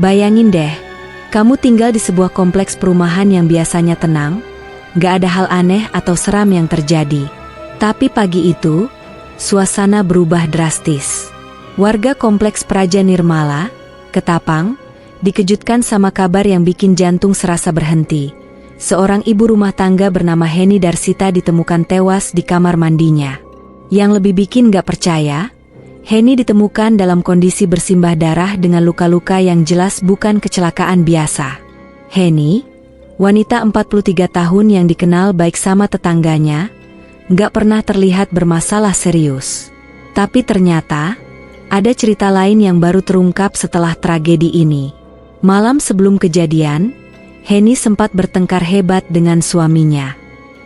Bayangin deh, kamu tinggal di sebuah kompleks perumahan yang biasanya tenang, gak ada hal aneh atau seram yang terjadi. Tapi pagi itu, suasana berubah drastis. Warga kompleks Praja Nirmala, Ketapang, dikejutkan sama kabar yang bikin jantung serasa berhenti. Seorang ibu rumah tangga bernama Heni Darsita ditemukan tewas di kamar mandinya. Yang lebih bikin gak percaya, Heni ditemukan dalam kondisi bersimbah darah dengan luka-luka yang jelas bukan kecelakaan biasa. Heni, wanita 43 tahun yang dikenal baik sama tetangganya, gak pernah terlihat bermasalah serius. Tapi ternyata, ada cerita lain yang baru terungkap setelah tragedi ini. Malam sebelum kejadian, Heni sempat bertengkar hebat dengan suaminya.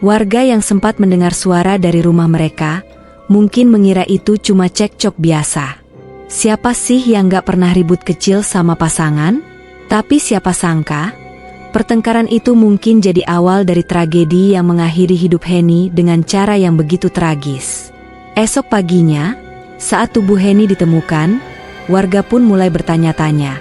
Warga yang sempat mendengar suara dari rumah mereka, mungkin mengira itu cuma cekcok biasa. Siapa sih yang gak pernah ribut kecil sama pasangan? Tapi siapa sangka, pertengkaran itu mungkin jadi awal dari tragedi yang mengakhiri hidup Heni dengan cara yang begitu tragis. Esok paginya, saat tubuh Heni ditemukan, warga pun mulai bertanya-tanya,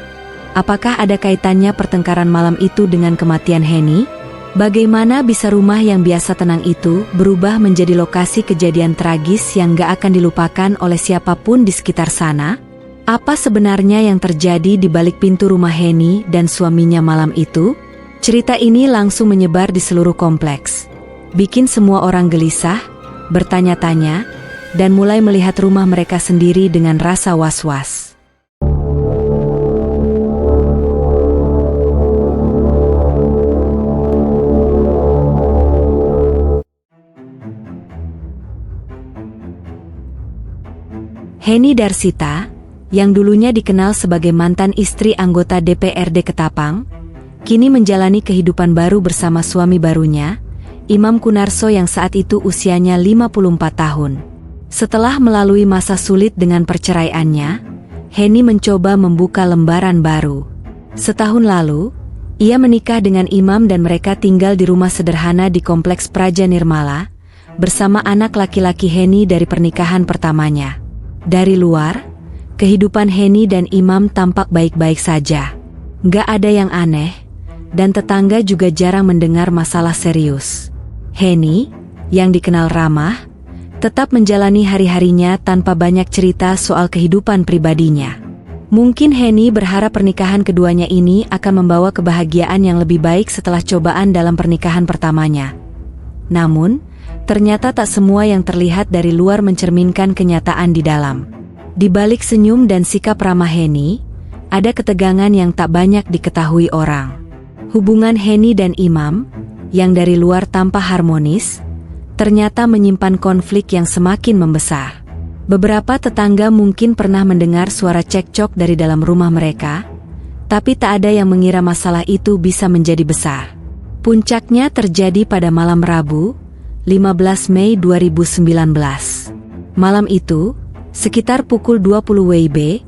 apakah ada kaitannya pertengkaran malam itu dengan kematian Heni? Bagaimana bisa rumah yang biasa tenang itu berubah menjadi lokasi kejadian tragis yang gak akan dilupakan oleh siapapun di sekitar sana? Apa sebenarnya yang terjadi di balik pintu rumah Heni dan suaminya malam itu? Cerita ini langsung menyebar di seluruh kompleks, bikin semua orang gelisah, bertanya-tanya, dan mulai melihat rumah mereka sendiri dengan rasa was-was. Heni Darsita, yang dulunya dikenal sebagai mantan istri anggota DPRD Ketapang, kini menjalani kehidupan baru bersama suami barunya, Imam Kunarso yang saat itu usianya 54 tahun. Setelah melalui masa sulit dengan perceraiannya, Heni mencoba membuka lembaran baru. Setahun lalu, ia menikah dengan Imam dan mereka tinggal di rumah sederhana di Kompleks Praja Nirmala, bersama anak laki-laki Heni dari pernikahan pertamanya. Dari luar, kehidupan Heni dan Imam tampak baik-baik saja. Gak ada yang aneh, dan tetangga juga jarang mendengar masalah serius. Heni, yang dikenal ramah, tetap menjalani hari-harinya tanpa banyak cerita soal kehidupan pribadinya. Mungkin Heni berharap pernikahan keduanya ini akan membawa kebahagiaan yang lebih baik setelah cobaan dalam pernikahan pertamanya. Namun, ternyata tak semua yang terlihat dari luar mencerminkan kenyataan di dalam. Di balik senyum dan sikap ramah Heni, ada ketegangan yang tak banyak diketahui orang. Hubungan Heni dan Imam, yang dari luar tampak harmonis, ternyata menyimpan konflik yang semakin membesar. Beberapa tetangga mungkin pernah mendengar suara cekcok dari dalam rumah mereka, tapi tak ada yang mengira masalah itu bisa menjadi besar. Puncaknya terjadi pada malam Rabu, 15 Mei 2019. Malam itu, sekitar pukul 20 WIB,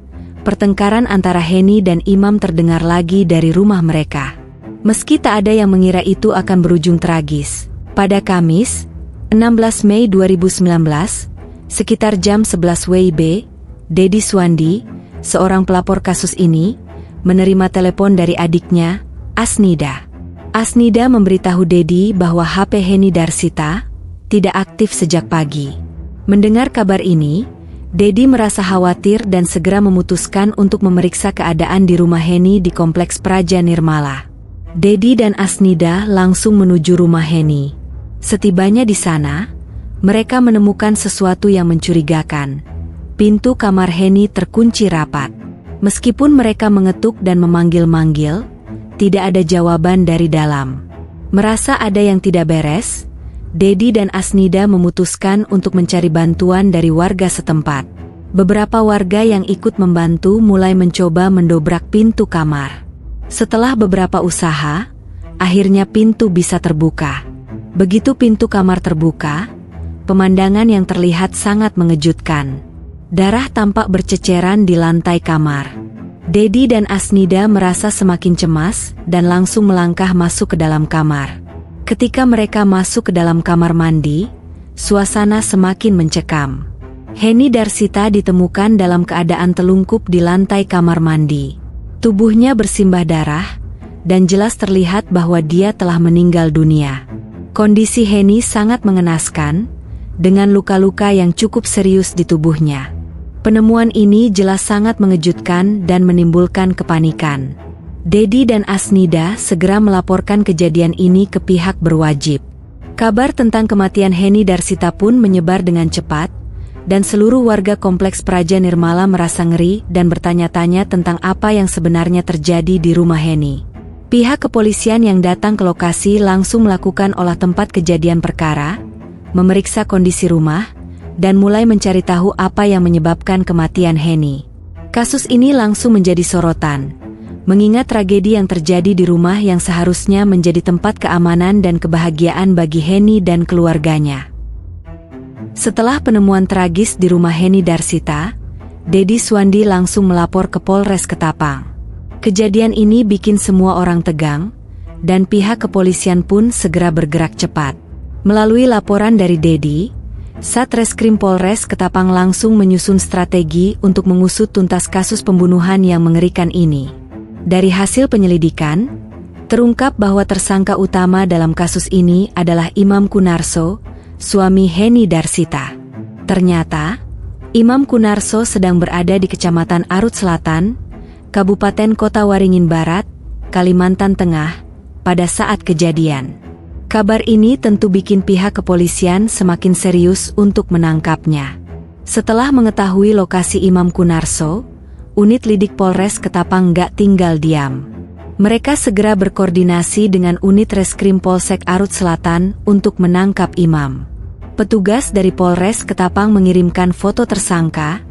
pertengkaran antara Heni dan Imam terdengar lagi dari rumah mereka. Meski tak ada yang mengira itu akan berujung tragis, pada Kamis, 16 Mei 2019, sekitar jam 11 WIB, Dedi Suwandi, seorang pelapor kasus ini, menerima telepon dari adiknya, Asnida. Asnida memberitahu Dedi bahwa HP Heni Darsita tidak aktif sejak pagi. Mendengar kabar ini, Dedi merasa khawatir dan segera memutuskan untuk memeriksa keadaan di rumah Heni di Kompleks Praja Nirmala. Dedi dan Asnida langsung menuju rumah Heni. Setibanya di sana, mereka menemukan sesuatu yang mencurigakan. Pintu kamar Heni terkunci rapat. Meskipun mereka mengetuk dan memanggil-manggil, tidak ada jawaban dari dalam. Merasa ada yang tidak beres, Dedi dan Asnida memutuskan untuk mencari bantuan dari warga setempat. Beberapa warga yang ikut membantu mulai mencoba mendobrak pintu kamar. Setelah beberapa usaha, akhirnya pintu bisa terbuka. Begitu pintu kamar terbuka, pemandangan yang terlihat sangat mengejutkan. Darah tampak berceceran di lantai kamar. Dedi dan Asnida merasa semakin cemas dan langsung melangkah masuk ke dalam kamar. Ketika mereka masuk ke dalam kamar mandi, suasana semakin mencekam. Heni Darsita ditemukan dalam keadaan telungkup di lantai kamar mandi. Tubuhnya bersimbah darah, dan jelas terlihat bahwa dia telah meninggal dunia. Kondisi Henny sangat mengenaskan, dengan luka-luka yang cukup serius di tubuhnya. Penemuan ini jelas sangat mengejutkan dan menimbulkan kepanikan. Dedi dan Asnida segera melaporkan kejadian ini ke pihak berwajib. Kabar tentang kematian Henny Darsita pun menyebar dengan cepat, dan seluruh warga kompleks Praja Nirmala merasa ngeri dan bertanya-tanya tentang apa yang sebenarnya terjadi di rumah Henny. Pihak kepolisian yang datang ke lokasi langsung melakukan olah tempat kejadian perkara, memeriksa kondisi rumah, dan mulai mencari tahu apa yang menyebabkan kematian Henny. Kasus ini langsung menjadi sorotan, mengingat tragedi yang terjadi di rumah yang seharusnya menjadi tempat keamanan dan kebahagiaan bagi Henny dan keluarganya. Setelah penemuan tragis di rumah Henny Darsita, Dedi Suwandi langsung melapor ke Polres Ketapang. Kejadian ini bikin semua orang tegang, dan pihak kepolisian pun segera bergerak cepat. Melalui laporan dari Dedi, Satreskrim Polres Ketapang langsung menyusun strategi untuk mengusut tuntas kasus pembunuhan yang mengerikan ini. Dari hasil penyelidikan, terungkap bahwa tersangka utama dalam kasus ini adalah Imam Kunarso, suami Henny Darsita. Ternyata, Imam Kunarso sedang berada di Kecamatan Arut Selatan, Kabupaten Kota Waringin Barat, Kalimantan Tengah, pada saat kejadian. Kabar ini tentu bikin pihak kepolisian semakin serius untuk menangkapnya. Setelah mengetahui lokasi Imam Kunarso, unit lidik Polres Ketapang gak tinggal diam. Mereka segera berkoordinasi dengan unit Reskrim Polsek Arut Selatan untuk menangkap Imam. Petugas dari Polres Ketapang mengirimkan foto tersangka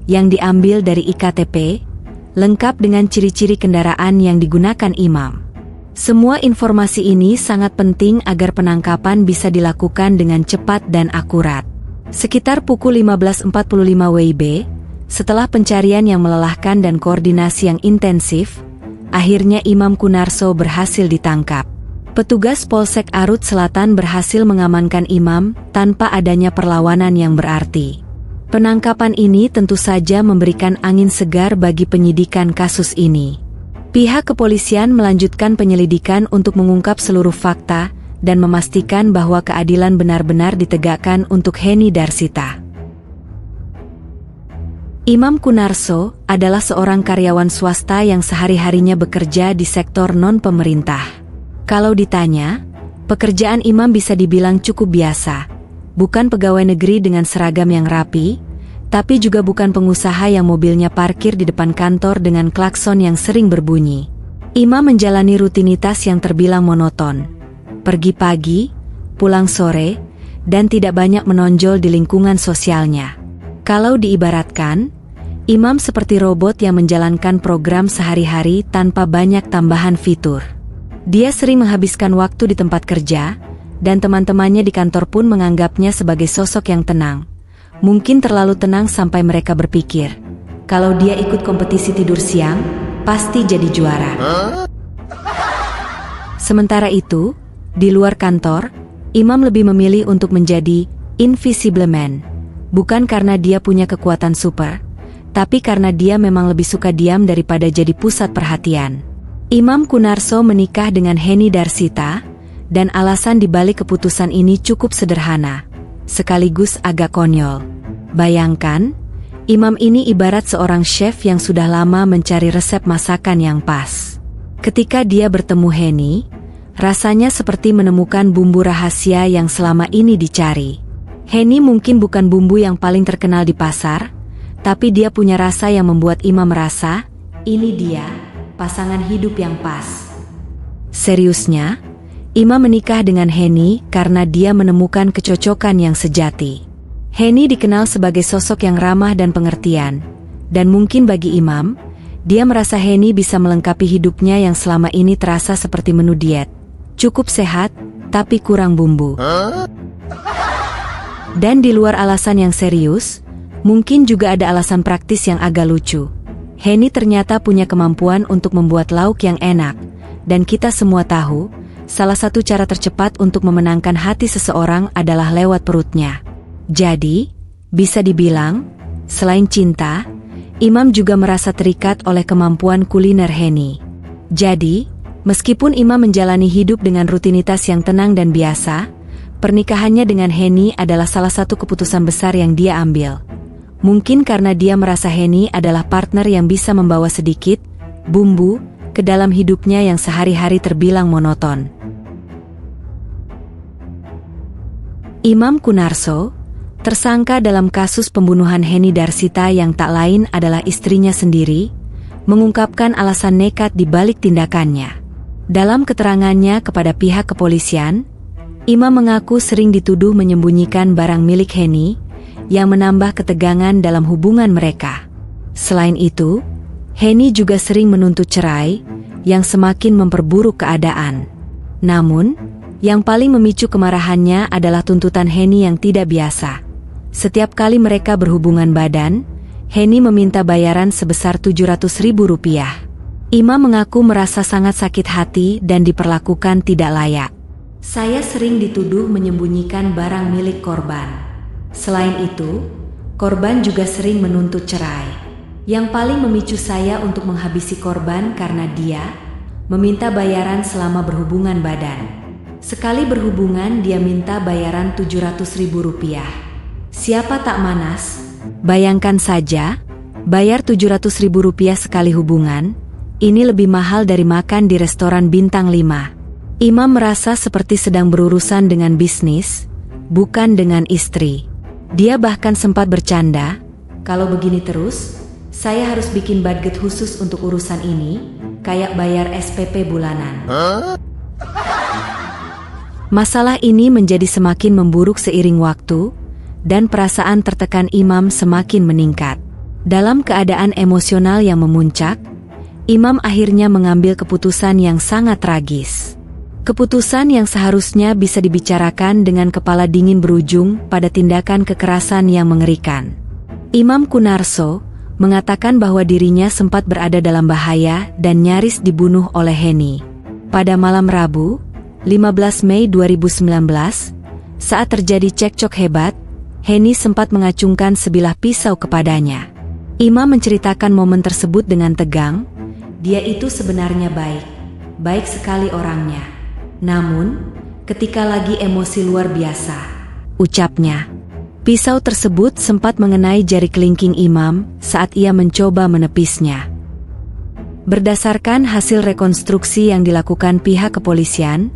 yang diambil dari IKTP, lengkap dengan ciri-ciri kendaraan yang digunakan Imam. Semua informasi ini sangat penting agar penangkapan bisa dilakukan dengan cepat dan akurat. Sekitar pukul 15.45 WIB, setelah pencarian yang melelahkan dan koordinasi yang intensif, akhirnya Imam Kunarso berhasil ditangkap. Petugas Polsek Arut Selatan berhasil mengamankan Imam tanpa adanya perlawanan yang berarti. Penangkapan ini tentu saja memberikan angin segar bagi penyidikan kasus ini. Pihak kepolisian melanjutkan penyelidikan untuk mengungkap seluruh fakta dan memastikan bahwa keadilan benar-benar ditegakkan untuk Henny Darsita. Imam Kunarso adalah seorang karyawan swasta yang sehari-harinya bekerja di sektor non-pemerintah. Kalau ditanya, pekerjaan Imam bisa dibilang cukup biasa. Bukan pegawai negeri dengan seragam yang rapi, tapi juga bukan pengusaha yang mobilnya parkir di depan kantor dengan klakson yang sering berbunyi. Imam menjalani rutinitas yang terbilang monoton. Pergi pagi, pulang sore, dan tidak banyak menonjol di lingkungan sosialnya. Kalau diibaratkan, Imam seperti robot yang menjalankan program sehari-hari tanpa banyak tambahan fitur. Dia sering menghabiskan waktu di tempat kerja, dan teman-temannya di kantor pun menganggapnya sebagai sosok yang tenang. Mungkin terlalu tenang sampai mereka berpikir, kalau dia ikut kompetisi tidur siang, pasti jadi juara. Sementara itu, di luar kantor, Imam lebih memilih untuk menjadi invisible man. Bukan karena dia punya kekuatan super, tapi karena dia memang lebih suka diam daripada jadi pusat perhatian. Imam Kunarso menikah dengan Henny Darsita, dan alasan dibalik keputusan ini cukup sederhana, sekaligus agak konyol. Bayangkan, Imam ini ibarat seorang chef yang sudah lama mencari resep masakan yang pas. Ketika dia bertemu Henny, rasanya seperti menemukan bumbu rahasia yang selama ini dicari. Henny mungkin bukan bumbu yang paling terkenal di pasar, tapi dia punya rasa yang membuat Imam merasa, ini dia, pasangan hidup yang pas. Seriusnya, Imam menikah dengan Henny karena dia menemukan kecocokan yang sejati. Henny dikenal sebagai sosok yang ramah dan pengertian, dan mungkin bagi Imam, dia merasa Henny bisa melengkapi hidupnya yang selama ini terasa seperti menu diet. Cukup sehat, tapi kurang bumbu. Dan di luar alasan yang serius, mungkin juga ada alasan praktis yang agak lucu. Henny ternyata punya kemampuan untuk membuat lauk yang enak, dan kita semua tahu, salah satu cara tercepat untuk memenangkan hati seseorang adalah lewat perutnya. Jadi, bisa dibilang, selain cinta, Imam juga merasa terikat oleh kemampuan kuliner Heni. Jadi, meskipun Imam menjalani hidup dengan rutinitas yang tenang dan biasa, pernikahannya dengan Heni adalah salah satu keputusan besar yang dia ambil. Mungkin karena dia merasa Heni adalah partner yang bisa membawa sedikit bumbu ke dalam hidupnya yang sehari-hari terbilang monoton. Imam Kunarso, tersangka dalam kasus pembunuhan Heni Darsita yang tak lain adalah istrinya sendiri, mengungkapkan alasan nekat di balik tindakannya. Dalam keterangannya kepada pihak kepolisian, Imam mengaku sering dituduh menyembunyikan barang milik Heni, yang menambah ketegangan dalam hubungan mereka. Selain itu, Heni juga sering menuntut cerai, yang semakin memperburuk keadaan. Namun, yang paling memicu kemarahannya adalah tuntutan Heni yang tidak biasa. Setiap kali mereka berhubungan badan, Heni meminta bayaran sebesar Rp700.000. Imam mengaku merasa sangat sakit hati dan diperlakukan tidak layak. Saya sering dituduh menyembunyikan barang milik korban. Selain itu, korban juga sering menuntut cerai. Yang paling memicu saya untuk menghabisi korban karena dia meminta bayaran selama berhubungan badan. Sekali berhubungan dia minta bayaran Rp700.000. Siapa tak manas? Bayangkan saja, bayar Rp700.000 sekali hubungan, ini lebih mahal dari makan di restoran bintang 5. Imam merasa seperti sedang berurusan dengan bisnis, bukan dengan istri. Dia bahkan sempat bercanda, kalau begini terus, saya harus bikin budget khusus untuk urusan ini, kayak bayar SPP bulanan. Masalah ini menjadi semakin memburuk seiring waktu, dan perasaan tertekan Imam semakin meningkat. Dalam keadaan emosional yang memuncak, Imam akhirnya mengambil keputusan yang sangat tragis. Keputusan yang seharusnya bisa dibicarakan dengan kepala dingin berujung pada tindakan kekerasan yang mengerikan. Imam Kunarso mengatakan bahwa dirinya sempat berada dalam bahaya dan nyaris dibunuh oleh Heni. Pada malam Rabu, 15 Mei 2019, saat terjadi cekcok hebat, Heni sempat mengacungkan sebilah pisau kepadanya. Imam menceritakan momen tersebut dengan tegang. Dia itu sebenarnya baik sekali orangnya. Namun, ketika lagi emosi luar biasa, ucapnya. Pisau tersebut sempat mengenai jari kelingking Imam saat ia mencoba menepisnya. Berdasarkan hasil rekonstruksi yang dilakukan pihak kepolisian,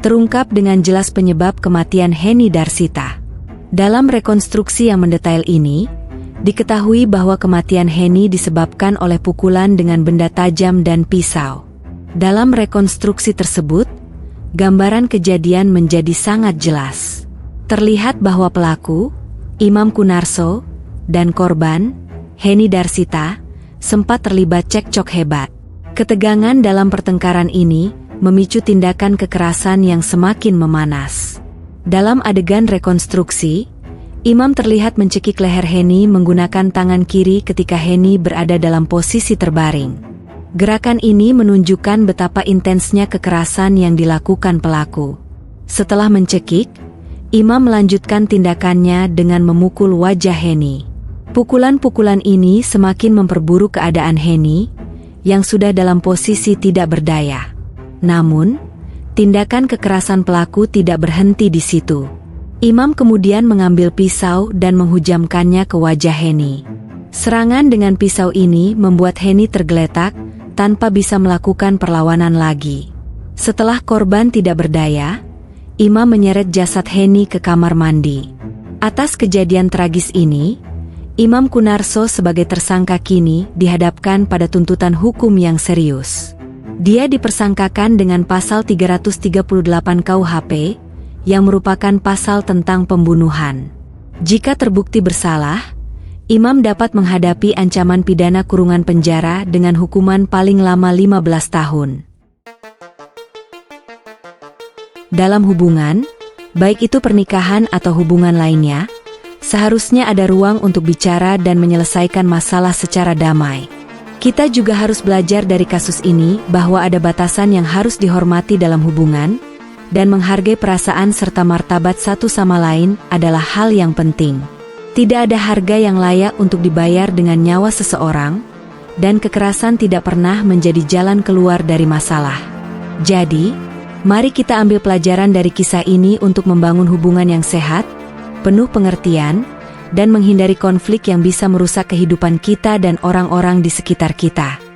terungkap dengan jelas penyebab kematian Heni Darsita. Dalam rekonstruksi yang mendetail ini, diketahui bahwa kematian Heni disebabkan oleh pukulan dengan benda tajam dan pisau. Dalam rekonstruksi tersebut, gambaran kejadian menjadi sangat jelas. Terlihat bahwa pelaku, Imam Kunarso, dan korban, Heni Darsita, sempat terlibat cekcok hebat. Ketegangan dalam pertengkaran ini memicu tindakan kekerasan yang semakin memanas. Dalam adegan rekonstruksi, Imam terlihat mencekik leher Heni menggunakan tangan kiri ketika Heni berada dalam posisi terbaring. Gerakan ini menunjukkan betapa intensnya kekerasan yang dilakukan pelaku. Setelah mencekik, Imam melanjutkan tindakannya dengan memukul wajah Heni. Pukulan-pukulan ini semakin memperburuk keadaan Heni, yang sudah dalam posisi tidak berdaya. Namun, tindakan kekerasan pelaku tidak berhenti di situ. Imam kemudian mengambil pisau dan menghujamkannya ke wajah Heni. Serangan dengan pisau ini membuat Heni tergeletak tanpa bisa melakukan perlawanan lagi. Setelah korban tidak berdaya, Imam menyeret jasad Heni ke kamar mandi. Atas kejadian tragis ini, Imam Kunarso sebagai tersangka kini dihadapkan pada tuntutan hukum yang serius. Dia dipersangkakan dengan pasal 338 KUHP, yang merupakan pasal tentang pembunuhan. Jika terbukti bersalah, Imam dapat menghadapi ancaman pidana kurungan penjara dengan hukuman paling lama 15 tahun. Dalam hubungan, baik itu pernikahan atau hubungan lainnya, seharusnya ada ruang untuk bicara dan menyelesaikan masalah secara damai. Kita juga harus belajar dari kasus ini bahwa ada batasan yang harus dihormati dalam hubungan, dan menghargai perasaan serta martabat satu sama lain adalah hal yang penting. Tidak ada harga yang layak untuk dibayar dengan nyawa seseorang, dan kekerasan tidak pernah menjadi jalan keluar dari masalah. Jadi, mari kita ambil pelajaran dari kisah ini untuk membangun hubungan yang sehat, penuh pengertian, dan menghindari konflik yang bisa merusak kehidupan kita dan orang-orang di sekitar kita.